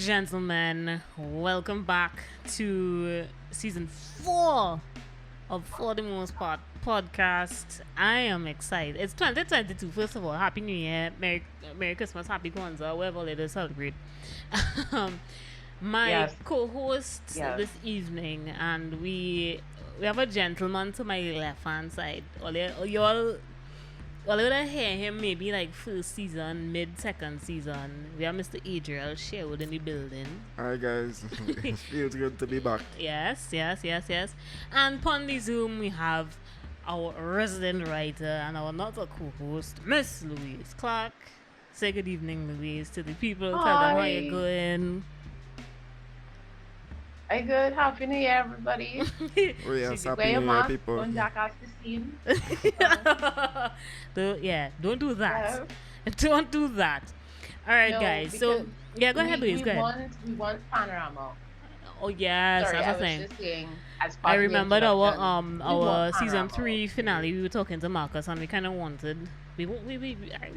gentlemen, welcome back to season 4 of For the Most Part podcast. I am excited. It's 2022. First of all, Happy New Year, Merry Christmas, Happy Kwanzaa, whatever it is, celebrate. My co-host this evening, and we have a gentleman to my left hand side. Y'all gonna hear him maybe like first season, second season. We have Mr. Adriel SHEARWOOD in the building. Hi guys, it feels good to be back. Yes. And upon the Zoom we have our resident writer and our not a co-host, Miss Louise CLARKE. Say good evening, Louise, to the people. Hi. Tell them how you're going. Hi, good. Happy New Year, everybody. Oh yes, Happy New Year, people. Don't jackass the scene. Don't do that. Yeah. Don't do that. All right, guys. So go ahead, Louise. Go ahead. We want panorama. Oh yes, Sorry, that's I the thing. was just saying. As part I of the remembered introduction, our season panorama. 3 finale. We were talking to Marcus, and we kind of wanted. I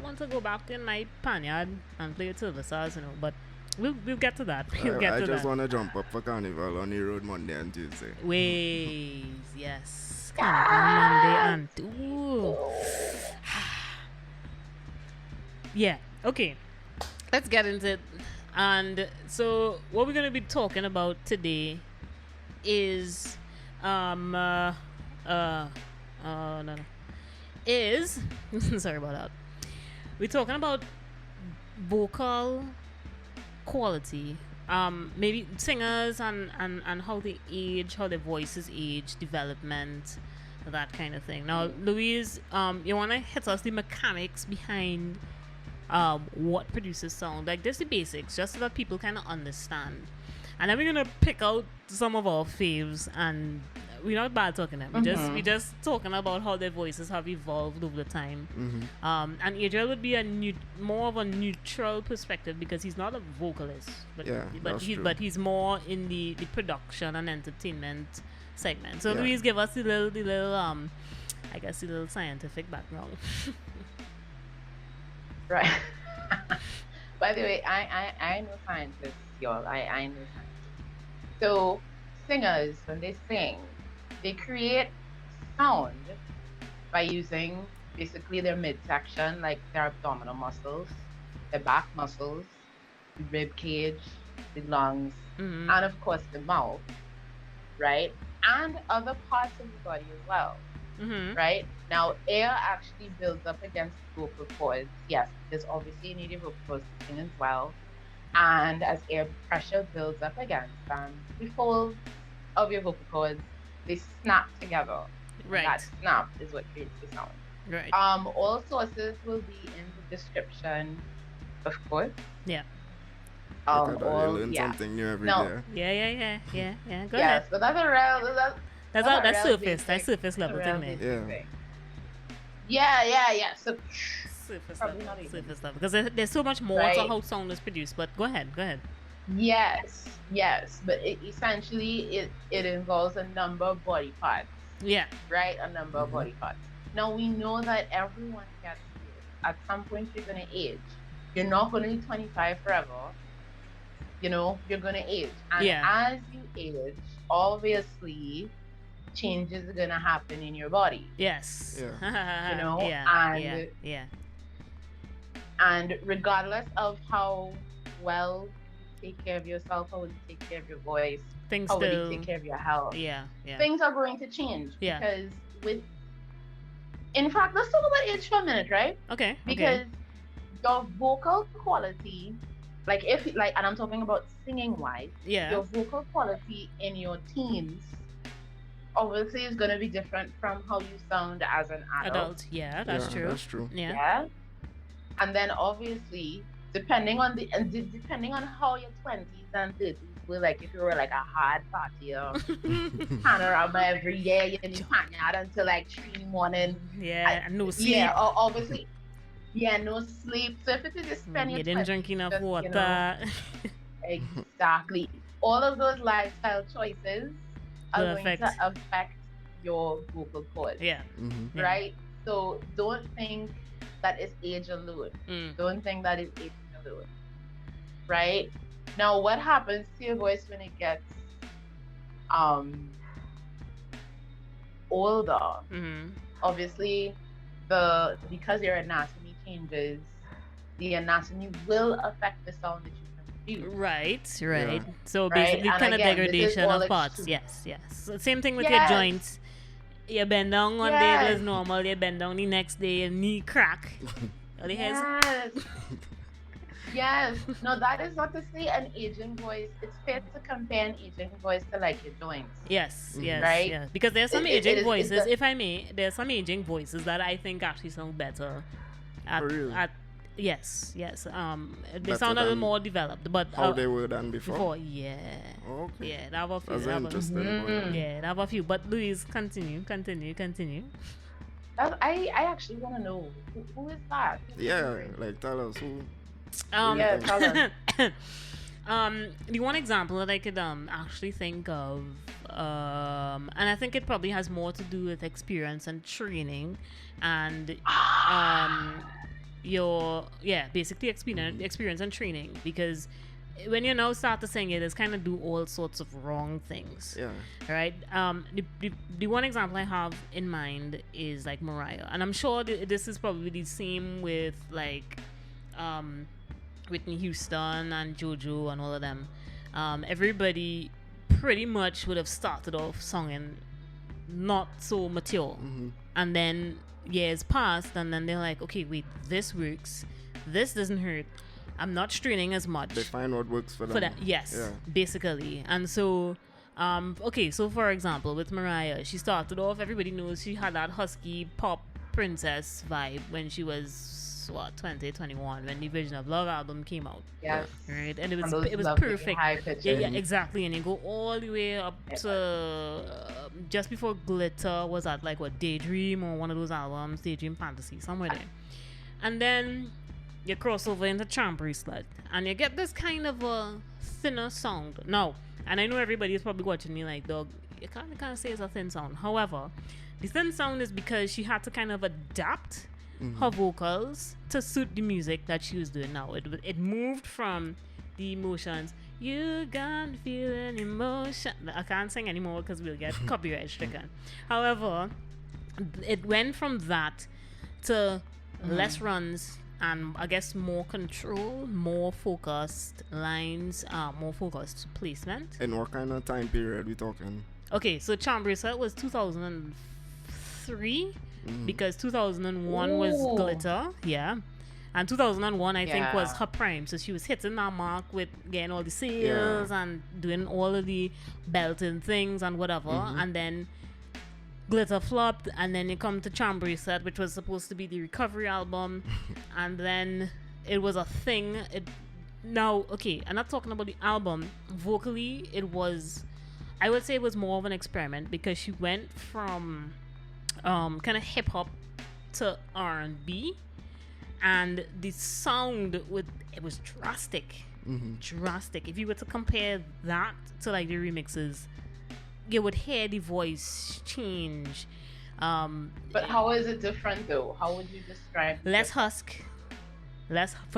want to go back in my panyard and play with Silver Stars, but we'll get to that. I just want to jump up for Carnival on the road Monday and Tuesday. Ways, yes. Carnival Monday and yeah. Okay. Let's get into it. And so, what we're gonna be talking about today is sorry about that. We're talking about vocal quality, maybe singers and how they age, how their voices age, development, that kind of thing. Now, Louise, you want to hit us the mechanics behind what produces sound, like just the basics, just so that people kind of understand, and then we're gonna pick out some of our faves, and we're not bad talking them. We're just talking about how their voices have evolved over the time. And Adriel would be more of a neutral perspective because he's not a vocalist, but he's more in the production and entertainment segment. So Louise, give us the little I guess the little scientific background. Right. By the way, I know scientists, y'all. I know scientists. So singers, when they sing, they create sound by using basically their midsection, like their abdominal muscles, their back muscles, the rib cage, the lungs, and of course the mouth, right? And other parts of the body as well, right? Now, air actually builds up against vocal cords. Yes, there's obviously you need a vocal cords to sing as well. And as air pressure builds up against them, the folds of your vocal cords, they snap together. Right. And that snap is what creates the sound. Right. All sources will be in the description, of course. Yeah. You learn something new every day. Yeah. Go yes, ahead. but that's a real. That's surface. That's surface level thing there. Yeah. So surface level. Because there's so much more to how sound is produced. But go ahead. Yes, but essentially it involves a number of body parts. Yeah. Right, a number of body parts. Now we know that everyone gets here. At some point you're gonna age. You're not gonna be 25 forever. You're gonna age, and as you age, obviously changes are gonna happen in your body. Yes. And regardless of how well take care of yourself, how will you take care of your voice, how will you take care of your health, things are going to change. Because in fact, let's talk about age for a minute, right? Okay. Because your vocal quality, and I'm talking about singing wise, your vocal quality in your teens obviously is going to be different from how you sound as an adult. That's true. Yeah. And then obviously, depending on how your 20s and 30s were, like if you were like a hard partier, panorama every day, you need panyard until like 3 in the morning. And no sleep. Obviously. No sleep. So if it is just spend your you didn't drink enough water. Exactly. All of those lifestyle choices are going to affect your vocal cords. Right? So don't think that is age alone. Don't think that is age alone. Right? Now, what happens to your voice when it gets um older? Obviously, because your anatomy changes, the anatomy will affect the sound that you can produce. Right. Yeah. So right? basically, And kind of again, degradation of parts. Yes. So same thing with your joints. You bend down one day, it was normal. You bend down the next day, your knee crack. Yes. No, that is not to say an aging voice. It's fair to compare an aging voice to like your joints. Yes. Right? Yeah. Because there's some aging voices, if I may, there's some aging voices that I think actually sound better Yes. They sound a little more developed, but how they were done before. Yeah. Okay. Yeah, that have a few. That's interesting. Yeah, that have a few. But Louise, continue. I actually want to know who is that? Like tell us who. Tell us. The one example that I could actually think of, and I think it probably has more to do with experience and training, and basically experience and training, because when you now start to sing it, it's kind of do all sorts of wrong things. Yeah. Right. The one example I have in mind is like Mariah, and I'm sure this is probably the same with like Whitney Houston and JoJo and all of them. Everybody pretty much would have started off singing not so mature, and then years passed, and then they're like, okay, wait, this works, this doesn't hurt, I'm not straining as much. They find what works for them. Basically. And so so for example, with Mariah, she started off, everybody knows she had that husky pop princess vibe when she was 2021, when the Vision of Love album came out. Yes. Right. And it was perfect. Yeah, exactly. And you go all the way up to just before Glitter was at like Daydream, or one of those albums, Daydream Fantasy, somewhere there. And then you cross over into Charm Bracelet, and you get this kind of a thinner sound. Now, and I know everybody is probably watching me like, dog, you can't say it's a thin sound. However, the thin sound is because she had to kind of adapt her vocals to suit the music that she was doing now. It moved from the emotions. You got feeling emotion. I can't sing anymore because we'll get copyright stricken. However, it went from that to less runs, and I guess more control, more focused lines, more focused placement. And what kind of time period we talking? Okay, so Charm Bracelet was 2003. Because 2001 was Glitter, and 2001 I think was her prime. So she was hitting that mark with getting all the sales and doing all of the belting things and whatever. And then Glitter flopped, and then you come to Charm Bracelet, which was supposed to be the recovery album, and then it was a thing. I'm not talking about the album. Vocally, I would say it was more of an experiment, because she went from kind of hip hop to R&B, and the sound it was drastic. If you were to compare that to like the remixes, you would hear the voice change. But how is it different though? How would you describe less husk? Less husk.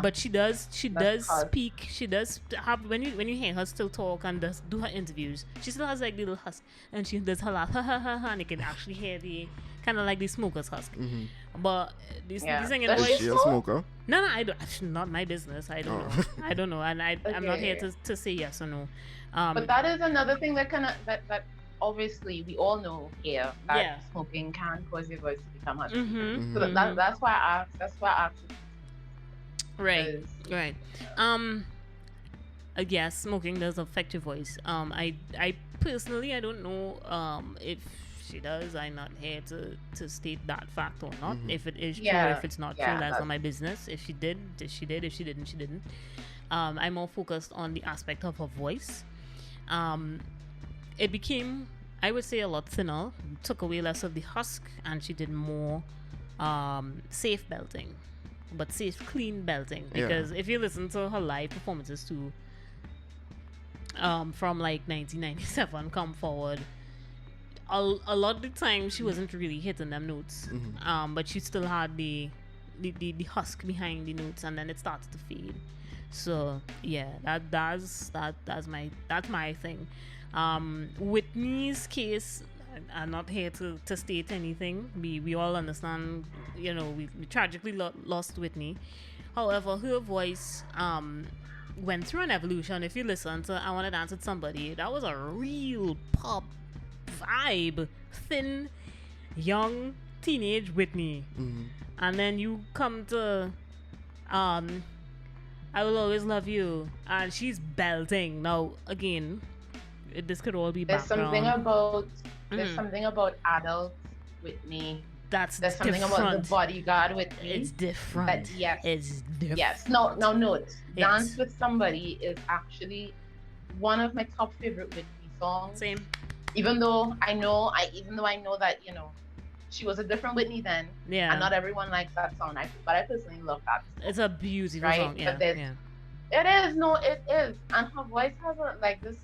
But she does speak. She does have, when you hear her still talk and do her interviews, she still has like little husk, and she does her laugh, and you can actually hear the kind of like the smoker's husk. But this singing voice. Is she a smoker? No, I don't. Not my business. I don't know. I don't know, and I'm not here to say yes or no. But that is another thing that kind of that obviously we all know here that smoking can cause your voice to become husky. So that's why I asked. Right. Yes, smoking does affect your voice. I personally, I don't know if she does. I'm not here to state that fact or not. If it is true, if it's not true, that's not my business. If she did, she did. If she didn't, she didn't. I'm more focused on the aspect of her voice. It became, I would say, a lot thinner, took away less of the husk, and she did more safe belting, but safe, clean belting. Because if you listen to her live performances too, from like 1997 come forward, a lot of the time she wasn't really hitting them notes, but she still had the husk behind the notes, and then it started to fade. So yeah, that's my thing. Whitney's case, I'm not here to state anything. We all understand, we tragically lost Whitney. However, her voice went through an evolution. If you listen to I Wanna Dance with Somebody, that was a real pop vibe, thin, young, teenage Whitney. And then you come to I Will Always Love You, and she's belting. Now, again, this could all be background. There's something about adult Whitney. There's something different. about the bodyguard Whitney. It's different. It's different. Yes. No, note. Yes. Dance with Somebody is actually one of my top favorite Whitney songs. Same. Even though I know that, she was a different Whitney then. Yeah. And not everyone likes that song. But I personally love that song. It's a beautiful song. Yeah. It is. No, it is. And her voice has this.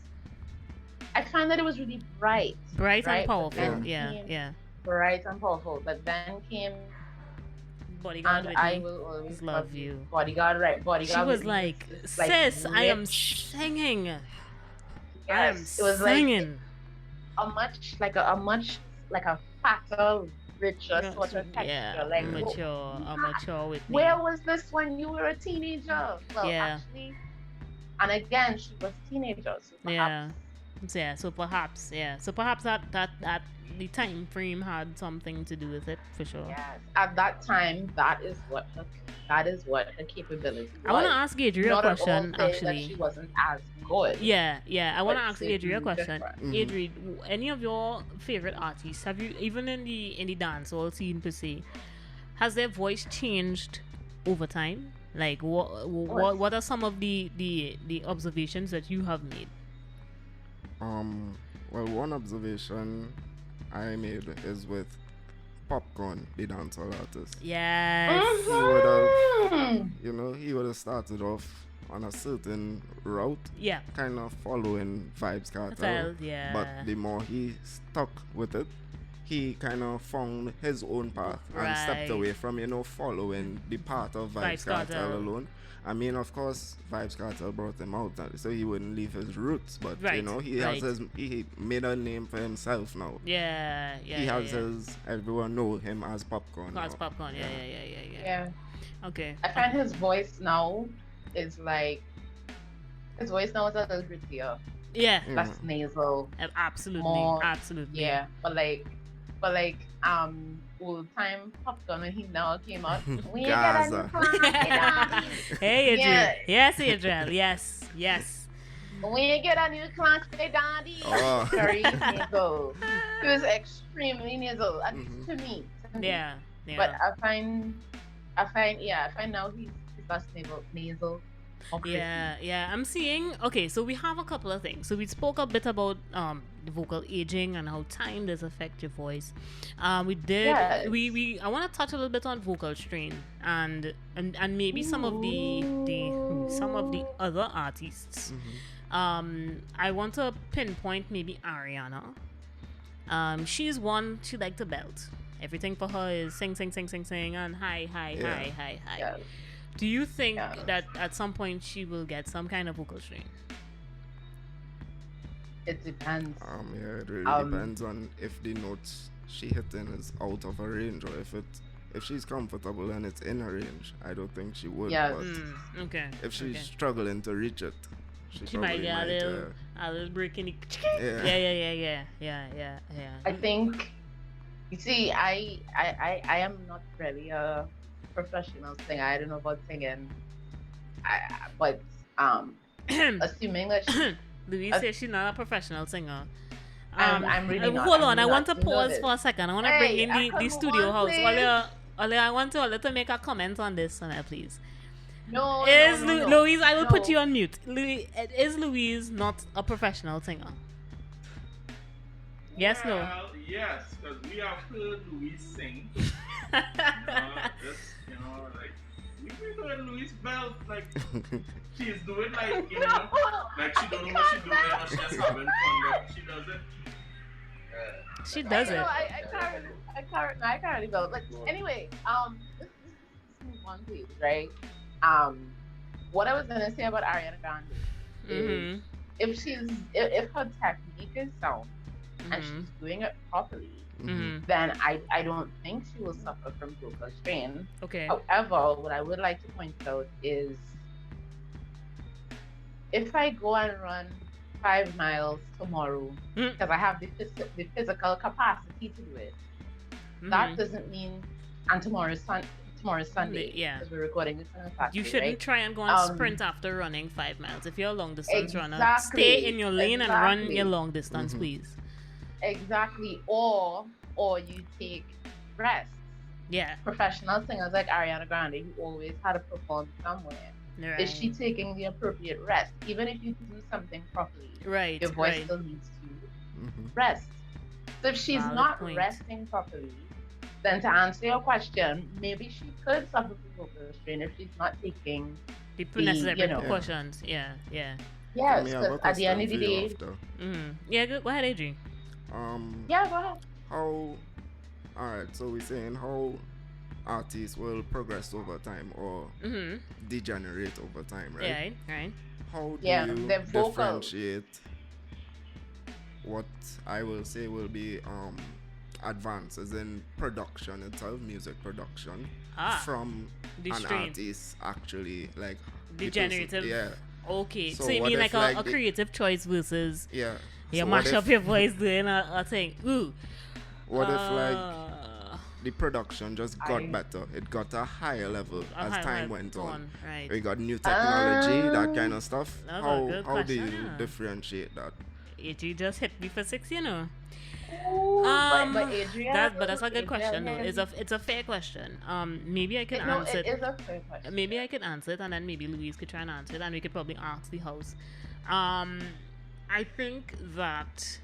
I find that it was really bright. Bright and powerful. Yeah. Bright and powerful. But then came Bodyguard and Whitney. I Will Always Love You. Bodyguard, right? Bodyguard. She was like, sis, I am singing. Yes, I am singing. Like a much fatter, richer sort of texture. Yeah, like a mature Whitney. Where was this when you were a teenager? Well, actually, and again, she was a teenager. So perhaps. So perhaps that the time frame had something to do with it, for sure. Yes, at that time, that is what her capability was. I want to ask Adriel a question, actually. She wasn't as good. Yeah. I want to ask Adriel a question. Adriel, any of your favorite artists, have you, even in the dancehall scene per se, has their voice changed over time? Like, what are some of the observations that you have made? Well, one observation I made is with Popcorn, the dancehall artist. Yes. He would have started off on a certain route. Yeah. Kind of following Vybz Kartel. Yeah. But the more he stuck with it, he kind of found his own path and stepped away from, following the path of Vybz Kartel alone. I mean, of course, Vybz Kartel brought him out, so he wouldn't leave his roots. But he made a name for himself now. Yeah. He has his. Everyone know him as Popcorn. As Popcorn. Yeah. Okay. I find his voice now is a little grittier. Yeah. Less nasal. Absolutely. Yeah, but old time Popcorn when he now came out. We ain't got a new clock. Hey, Adriel. Yeah. Yes, Adriel. Yes. We ain't get a new clock, daddy. Very nasal. It was extremely nasal, at least to me. Yeah. But I find now he's less nasal. Yeah. I'm seeing. Okay, so we have a couple of things. So we spoke a bit about the vocal aging and how time does affect your voice. We did. Yes. I want to touch a little bit on vocal strain and maybe some of the other artists. I want to pinpoint maybe Ariana. She's one, she likes to belt. Everything for her is sing and hi. Yeah. Do you think that at some point she will get some kind of vocal strain? It depends. It really depends on if the notes she hitting is out of her range, or if she's comfortable and it's in her range. I don't think she would. Yeah. Okay. If she's struggling to reach it, she might get a little break in the. Yeah. I think. You see, I am not really a professional singer. I don't know about singing. But assuming that Louise says she's not a professional singer. I'm really not. Hold on, I want to pause for a second. I want to bring in the studio house. I want to make a comment on this, please. No. Louise, I will put you on mute. Is Louise not a professional singer? Yes, no? Yes, because we have heard Louise sing. We've heard Louise belt, she's doing like she don't know what she's doing, or she's just having fun, but she does it. She does it. I can't really belt. Anyway, let's move on, please, right? what I was gonna say about Ariana Grande is if her technique is sound and she's doing it properly, then I don't think she will suffer from vocal strain. Okay. However, what I would like to point out is if I go and run 5 miles tomorrow because I have the physical capacity to do it, that doesn't mean, and tomorrow's Sunday. Yeah. Because we're recording this on a Saturday, you shouldn't right? try and go and sprint after running 5 miles. If you're a long distance runner, stay in your lane and run your long distance, please. Exactly. Or you take rest. Yeah. Professional singers like Ariana Grande, who always had to perform somewhere. Right. Is she taking the appropriate rest? Even if you do something properly, right, your voice still needs to rest. So if she's not resting properly, then to answer your question, maybe she could suffer from vocal strain if she's not taking the necessary precautions. Yeah. Yes, because at the end of the day. Yeah, go ahead, Adrian. Yeah, go ahead. Alright, so we're saying how artists will progress over time or degenerate over time, right? Right. How do you differentiate what I will say will be advances in production itself, music production, from an artist actually like degenerative? Yeah. Okay, so you mean like a creative choice versus you mash up your voice doing a thing. Ooh. What if like the production just got better? It got a higher level as time went on. Right. We got new technology, that kind of stuff. How do you differentiate that? You just hit me for 6, but Adrian, that's a good question. No, it's a fair question. Maybe I can answer it. It is a fair question. Maybe I could answer it, and then maybe Louise could try and answer it, and we could probably ask the house. I think that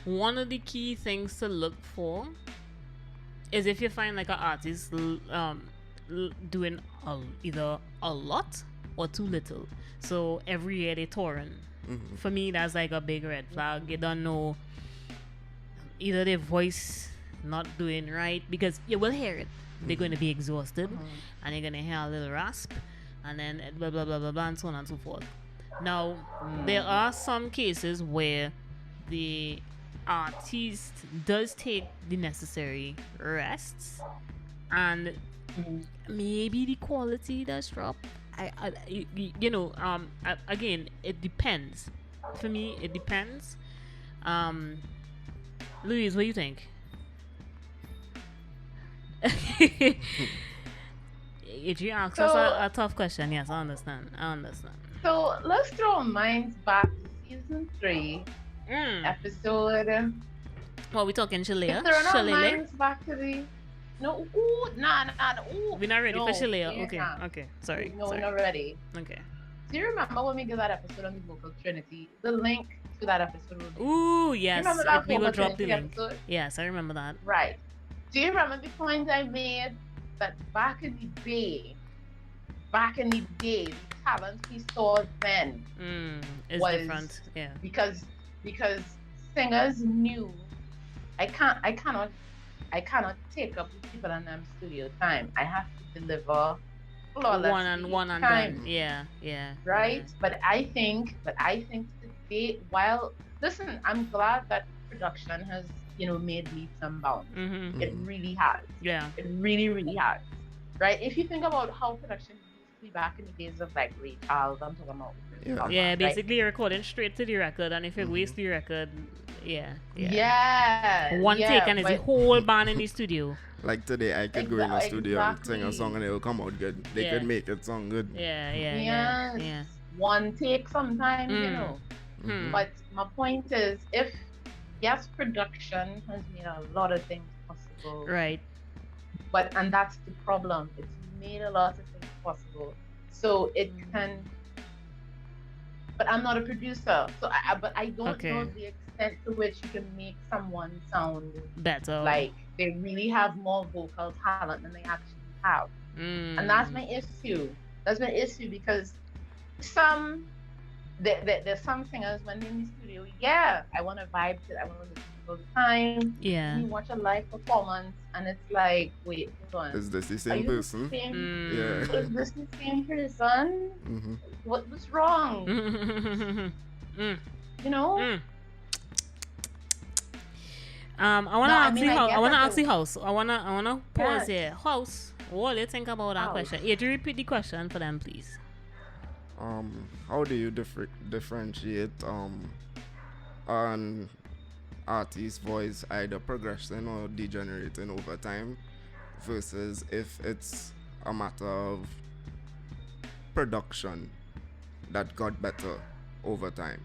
one of the key things to look for is if you find like an artist doing either a lot or too little. So every year they touring. For me, that's like a big red flag. You don't know either their voice not doing right, because you will hear it. They're going to be exhausted, and you're going to hear a little rasp, and then blah blah blah blah blah, and so on and so forth. Now, there are some cases where the artist does take the necessary rests, and maybe the quality does drop. Again, it depends. For me, it depends. Louise, what do you think? If you ask us a tough question, yes, I understand. So let's throw our minds back to season 3, episode. What we talking, Shalea? Let's throw our minds back to the. No, we're not ready for Shalea. Okay, sorry. No, we're not ready. Okay. Do you remember when we did that episode on the vocal trinity? The link to that episode will be. Ooh, yes. We will drop the link. Episode? Yes, I remember that. Right. Do you remember the point I made that back in the day, the talent we saw then was different. Yeah. Because singers knew I cannot take up with people in them studio time. I have to deliver flawless one and done. Yeah. Right? Yeah. But I think today, listen, I'm glad that production has, made leaps and bounds. It really has. Yeah. It really, really has. Right? If you think about how production used to be back in the days of like Ray Charles, I'm talking about. Yeah, basically you're recording straight to the record, and if you waste the record, one take and it's a whole band in the studio. Like today, I could go in the studio and sing a song and it will come out good. They could make it sound good. Yeah. One take sometimes, But my point is, yes, production has made a lot of things possible. Right. And that's the problem. It's made a lot of things possible. So it can. But I'm not a producer, so I don't know the extent to which you can make someone sound better, like they really have more vocal talent than they actually have. And that's my issue. Because there's some singers when they're in the studio, I want to vibe to it, I want to listen stressful time. Yeah. You watch a live performance and it's like, wait, hold on. Is this the Are same you person? the same? Yeah. Is this the same person? What's wrong? You know? I wanna ask the house. I wanna ask the it. house. I wanna pause Yes. here. House, what do you think about that House. question? Adriel, repeat the question for them, please. How do you differentiate an artist's voice either progressing or degenerating over time versus if it's a matter of production that got better over time?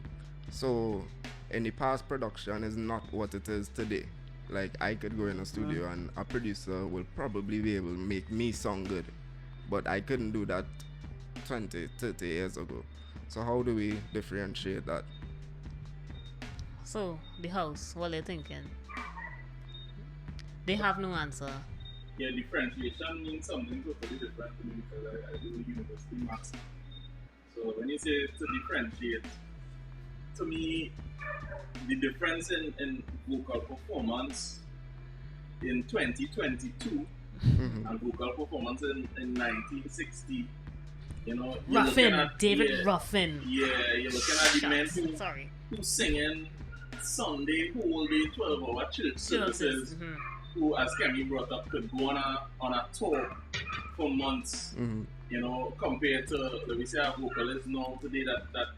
So in the past, production is not what it is today. Like, I could go in a studio and a producer will probably be able to make me sound good, but I couldn't do that 20, 30 years ago. So how do we differentiate that? So the house, what are they thinking? They have no answer. Yeah, differentiation means something totally different to me because I do university maths. So when you say to differentiate, to me, the difference in vocal performance in 2022 and vocal performance in 1960, you know, you're Ruffin, looking at, David Ruffin. Yeah, you're looking at the men who singing Sunday whole day 12-hour church services, who, as Kemi brought up, could go on a tour for months. You know, compared to, let me say, a vocalist now today that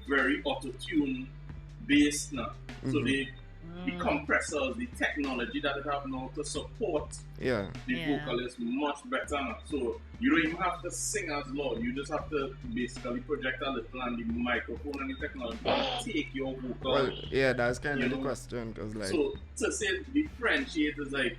very auto-tune based now. So the compressors, the technology that they have now to support the vocalist much better now. So you don't even have to sing as loud. You just have to basically project a little and the microphone and the technology take your vocal. Well, yeah, that's kind of the question. Cause like, so to say differentiate is like,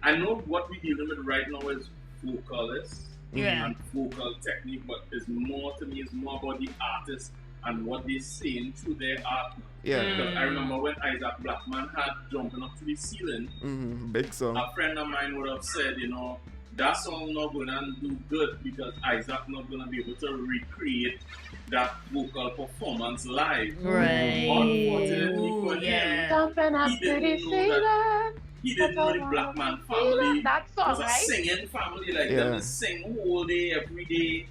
I know what we're dealing with right now is vocalists and vocal technique, but it's more, to me, it's more about the artist and what they're saying through their art. Because I remember when Isaac Blackman had Jumping Up to the Ceiling, big song. A friend of mine would have said, you know, that song not going to do good because Isaac not going to be able to recreate that vocal performance live. Unfortunately for him, Jumping Up to the Ceiling. He didn't know the Blackman family that song, was a singing family, like they sing whole day, every day.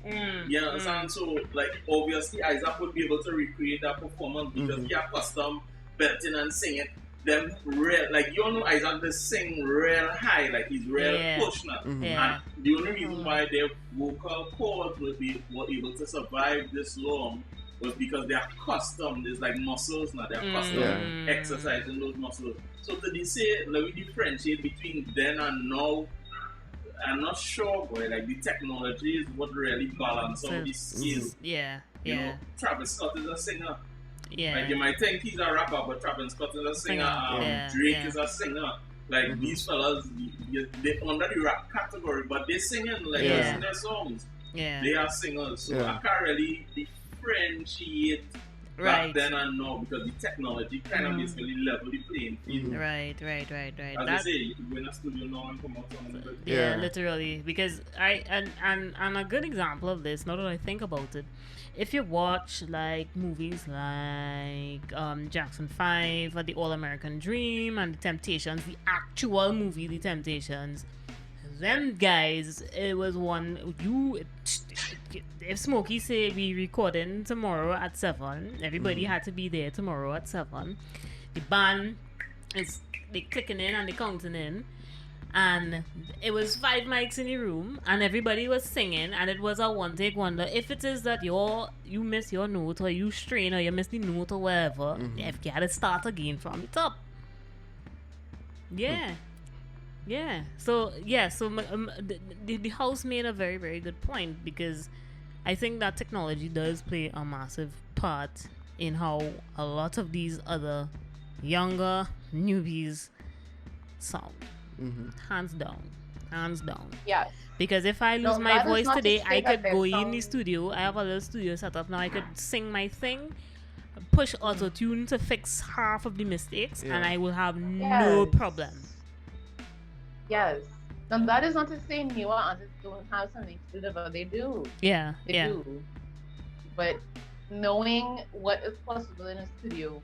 You understand? So, like, obviously Isaac would be able to recreate that performance because he accustomed belting and singing them real, like, you know, Isaac they sing real high, like he's real push now. And the only reason why their vocal cords were able to survive this long was because they're accustomed. There's like muscles now. They're accustomed exercising those muscles. So to say, let me differentiate between then and now, I'm not sure, boy. Like, the technology is what really balances all these skills. You know, Travis Scott is a singer. Like, you might think he's a rapper, but Travis Scott is a singer. Drake is a singer. Like, these fellas, they're under the rap category, but they're singing, like, sing their songs. They are singers. So I can't really differentiate back then and now because the technology kind of basically level the playing field. Right. As I say, you can go in a studio now and come out on it. Yeah, literally. Because and a good example of this, now that I think about it, if you watch like movies like Jackson 5 or The All American Dream and The Temptations, the actual movie The Temptations, them guys, it was one if Smokey say we recording tomorrow at 7, everybody had to be there tomorrow at 7. The band is they clicking in and they counting in, and it was 5 mics in the room and everybody was singing, and it was a one take wonder. If it is that you miss your note or you strain or you miss the note or whatever, if you had to start again from the top. So the house made a very, very good point, because I think that technology does play a massive part in how a lot of these other younger newbies sound. Hands down. Yes. Because if I lose my voice today, I could go in the studio. I have a little studio set up now. I could sing my thing, push auto-tune to fix half of the mistakes, and I will have no problem. Yes. Now that is not to say newer artists don't have something to do, but they do. They do. But knowing what is possible in a studio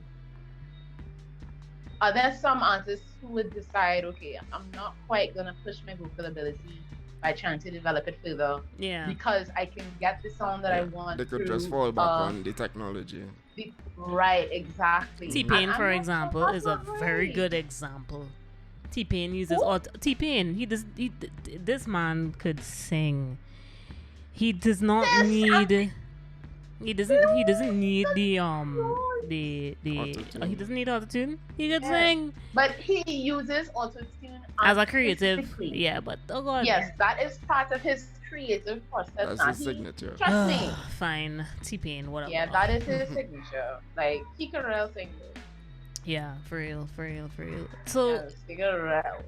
there's some artists who would decide, okay, I'm not quite gonna push my vocal ability by trying to develop it further. Yeah. Because I can get the sound that I want. They could just fall back on the technology. Right, exactly. T-Pain, for example, is a very good example. T-Pain uses T-Pain. This man could sing. He does not need. He doesn't need the he doesn't need autotune. He could sing. But he uses autotune as a creative. Yeah, but oh god. Yes, that is part of his creative process. That's his signature. Trust me. Fine. T-Pain, whatever. Yeah, that is his signature. Like he could real sing. Yeah, for real. So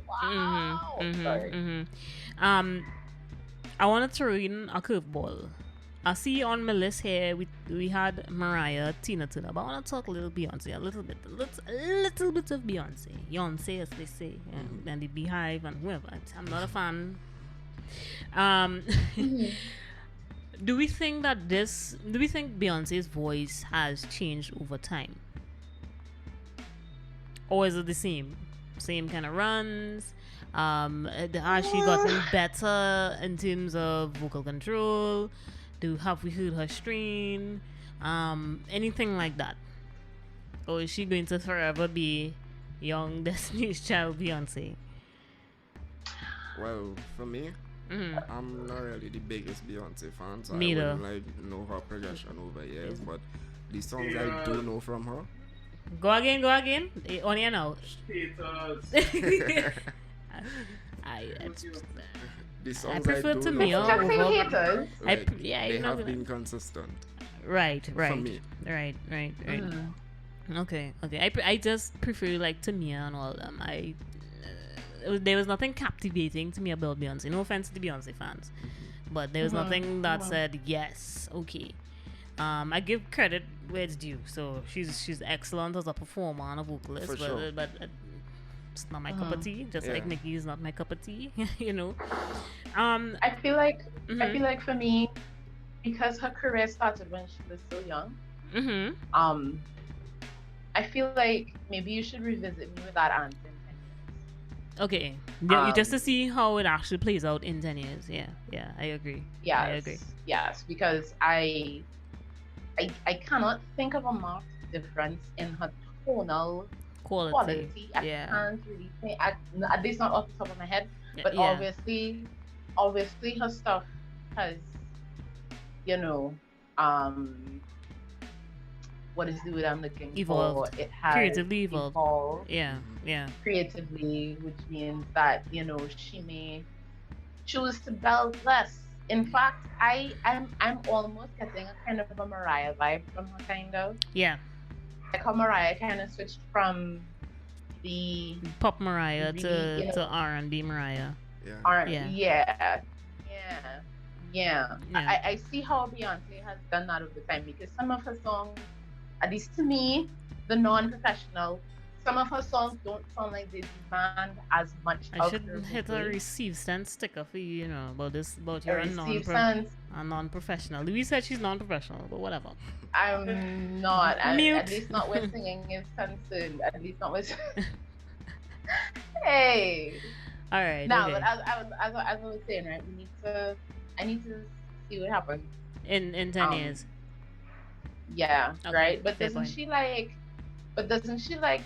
wow. Sorry. I want to throw in a curveball. I see on my list here we had Mariah, Tina Turner, but I want to talk a little Beyonce, a little bit of Beyonce, as they say, and the Beehive and whoever. I'm not a fan. Do we think Beyonce's voice has changed over time? Or is it the same kind of runs? Has she gotten better in terms of vocal control? Have we heard her strain? Anything like that? Or is she going to forever be young Destiny's Child Beyonce? Well, for me, I'm not really the biggest Beyonce fan, so Me I wouldn't know her progression over years, but the songs I do know from her. Go again. On your now. The songs I prefer I do Tamia know over. They have been consistent. Right. For me. Right. Okay. I just prefer like Tamia and all of them. There was nothing captivating to me about Beyonce. No offense to the Beyonce fans, but there was nothing that said yes. Okay. I give credit where it's due. So she's excellent as a performer and a vocalist, For sure. but it's not my cup of tea. Just like Nicki is not my cup of tea. You know. I feel like for me, because her career started when she was so young. I feel like maybe you should revisit me with that answer in 10 years. Okay. Just to see how it actually plays out in 10 years. Yeah, I agree. Yes, I agree. Yes, because I cannot think of a marked difference in her tonal quality. I can't really think, at least not off the top of my head. But obviously her stuff has, what is the word I'm looking evolved. for? It has creatively evolved. Yeah. Creatively, which means that, she may choose to belt less. In fact, I'm almost getting a kind of a Mariah vibe from her, kind of. Yeah. Like how Mariah kind of switched from the pop Mariah to R&B Mariah. Yeah. I see how Beyonce has done that over time, because some of her songs, at least to me, the non-professional, some of her songs don't sound like they demand as much. I should hit a receive send sticker for you, about you're a non-professional. Louise said she's non-professional, but whatever. I'm not. At least not where singing is concerned. At least not with. Hey. All right. No, okay. but as I was saying, right, I need to see what happens in 10 years. Yeah. Okay, right. But doesn't she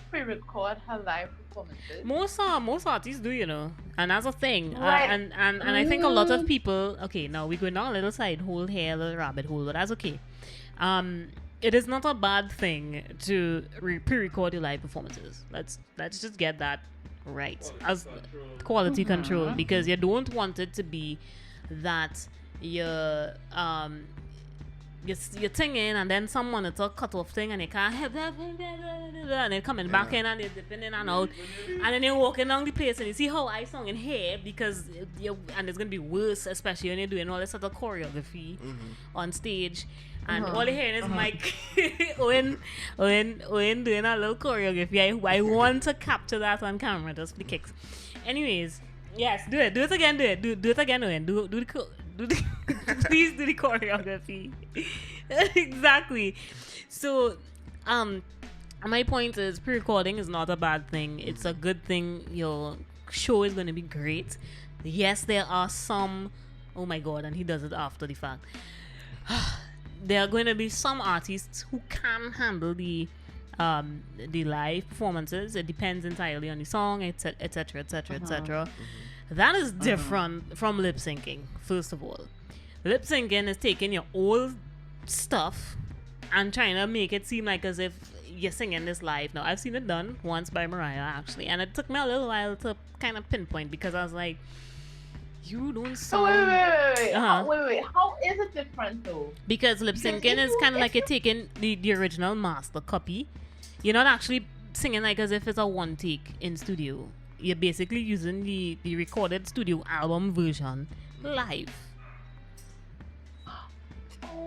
pre-record her live performances? Most artists do, and that's a thing. Right. And I think a lot of people. Okay, now we're going down a little side hole here, a little rabbit hole, but that's okay. It is not a bad thing to pre-record your live performances. Let's just get that right as quality control, because you don't want it to be that you're singing and then someone it's a cut off thing and you can't have that and then coming back in and they're dipping in and out and then you're walking down the place and you see how I sung in here, because and it's gonna be worse, especially when you're doing all this sort of choreography on stage. And all you're hearing is Mike Owen doing a little choreography. I want to capture that on camera just for the kicks. Anyways, yes, do it again, do it again, Owen. Please do the choreography. Exactly. So, my point is, pre-recording is not a bad thing. It's a good thing. Your show is going to be great. Yes, there are some. Oh my God, and he does it after the fact. There are going to be some artists who can handle the live performances. It depends entirely on the song, etc., etc., etc., etc. That is different from lip syncing. First of all, lip syncing is taking your old stuff and trying to make it seem like as if you're singing this live. Now, I've seen it done once by Mariah, actually, and it took me a little while to kind of pinpoint, because I was like, you don't sound... Wait. How is it different, though? Because lip syncing is kind of like you're taking the original master copy. You're not actually singing like as if it's a one take in studio. You're basically using the recorded studio album version live.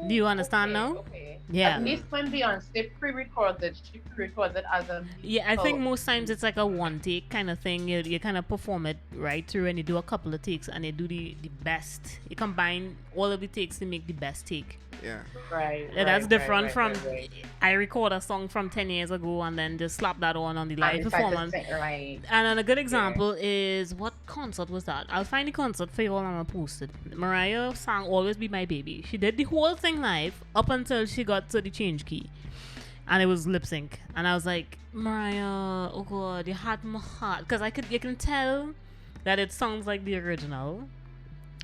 Do you understand now? Okay. Yeah. At least when Beyonce pre-recorded, she pre-recorded as a... Yeah, I think most times it's like a one take kind of thing. You kind of perform it right through, and you do a couple of takes, and you do the best. You combine all of the takes to make the best take. Yeah. Right. That's different from I record a song from 10 years ago and then just slap that on the live performance. Right. And then a good example is, what concert was that? I'll find the concert for you all and I'll post it. Mariah sang Always Be My Baby. She did the whole thing live up until she got to the change key. And it was lip sync. And I was like, Mariah, oh God, you had my heart. Because you can tell that it sounds like the original.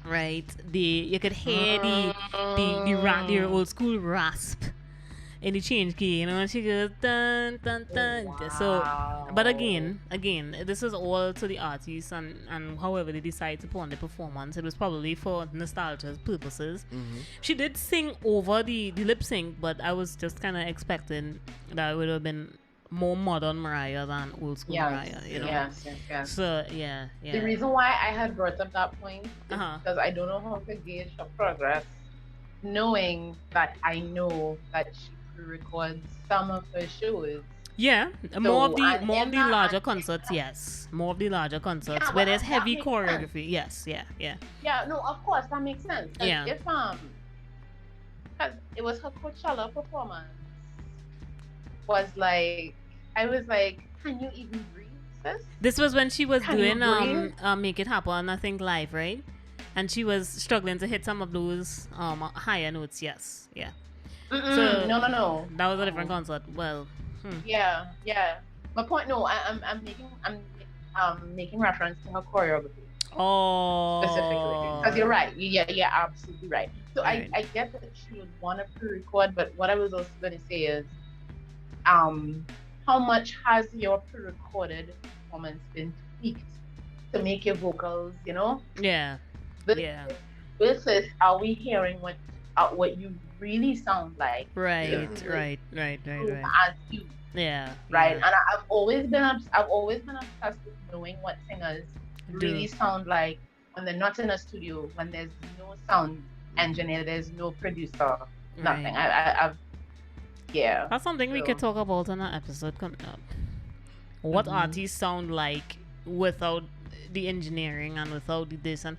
Right, you could hear the old school rasp in the change key, and she goes dun dun dun. Wow. So, but again, this is all to the artists and however they decide to put on the performance. It was probably for nostalgia purposes. She did sing over the lip sync, but I was just kind of expecting that it would have been more modern Mariah than old school Mariah, you know. Yes. So yeah. The reason why I had brought up that point is because I don't know how to gauge her progress, knowing that I know that she records some of her shows. Yeah, more of the larger concerts, yes. More of the larger concerts where there's heavy choreography. Sense. Yes, yeah. Yeah, no, of course that makes sense. Yeah. If because it was her Coachella performance. Was like, I was like, can you even breathe, sis? This was when she was doing Make It Happen, I think, live, right? And she was struggling to hit some of those higher notes. Yes, yeah. So no. That was a different concert. Well, yeah. My point, no, I'm making reference to her choreography. Oh, specifically, because you're right. Yeah, absolutely right. So right. I get that she would want to pre-record, but what I was also going to say is, how much has your pre-recorded performance been tweaked to make your vocals, you know? Yeah. Versus, are we hearing what you really sound like? Right. As you. Yeah. Right. And I've always been obsessed with knowing what singers really sound like when they're not in a studio, when there's no sound engineer, there's no producer, nothing. I've that's something we could talk about in an episode coming up. What artists sound like without the engineering and without this, and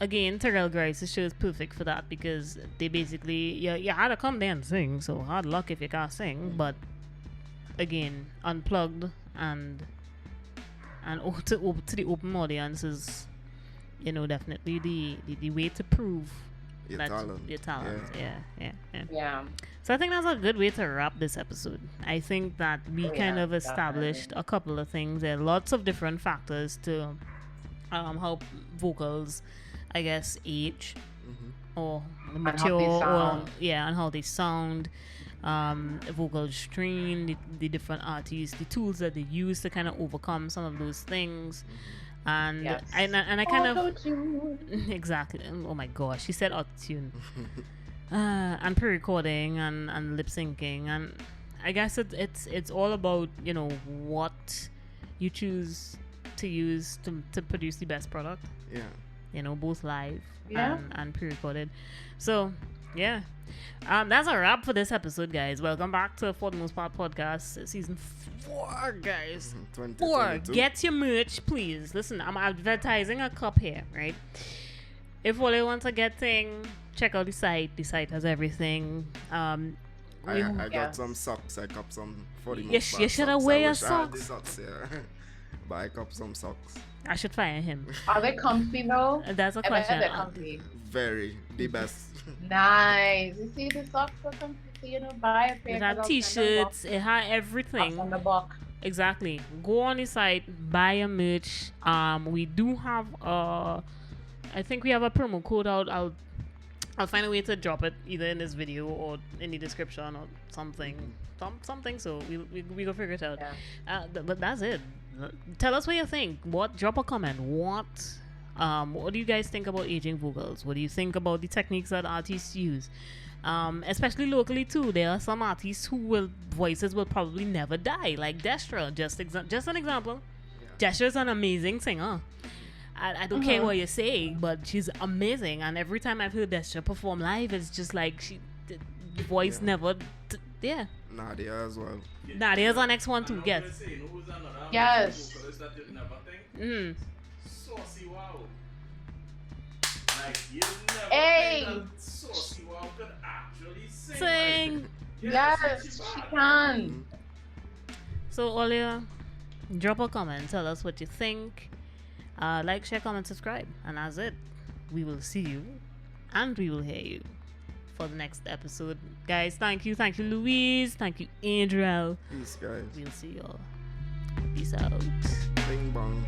again, Terrell Grice's show is perfect for that, because they basically you had to come there and sing, so hard luck if you can't sing. But again, unplugged and to the open audience is, you know, definitely the way to prove your talent. Yeah. So I think that's a good way to wrap this episode. I think that we kind of established a couple of things. There are lots of different factors to how vocals, I guess, age or mature, and how they sound. Vocal strain, the different artists, the tools that they use to kind of overcome some of those things. And I kind of exactly. Oh my gosh, she said auto-tune. And pre-recording and lip syncing, and I guess it's all about, you know, what you choose to use to produce the best product. Yeah. You know, both live and pre-recorded. So yeah. That's a wrap for this episode, guys. Welcome back to For the Most Part Podcast, season 4, guys. 4. Get your merch, please. Listen, I'm advertising a cup here, right? If all you want to get thing, check out the site. The site has everything. I got some socks. I cop some for the most part. You should have wear your socks. Socks, yeah. But I cop some socks. I should fire him. Are they comfy though? That's a question. They're comfy. Very. The best. Nice. You see the socks are comfy, so you know, buy a pair. It had t-shirts. It had everything. On the box. Exactly. Go on the site, buy a merch. We do have I think we have a promo code out. I'll find a way to drop it either in this video or in the description or something. Something. So we go figure it out. Yeah. But that's it. Tell us what you think. Drop a comment. What do you guys think about aging vocals? What do you think about the techniques that artists use? Especially locally too. There are some artists who voices will probably never die, like Destra. Just an example. Yeah. Destra's an amazing singer. I don't care what you say, but she's amazing. And every time I've heard Destra perform live, it's just like the voice never. Nadia as well. Nadia's our next one too. Yes. Yes. Saucy Wow. Like you never Hey. Saucy Wow could actually Sing. Yes, she can. So Olia, drop a comment. Tell us what you think. Like, share, comment, subscribe. And that's it. We will see you and we will hear you for the next episode. Guys, thank you. Thank you, Louise. Thank you, Adriel. Peace, guys. We'll see y'all. Peace out. Bing bong.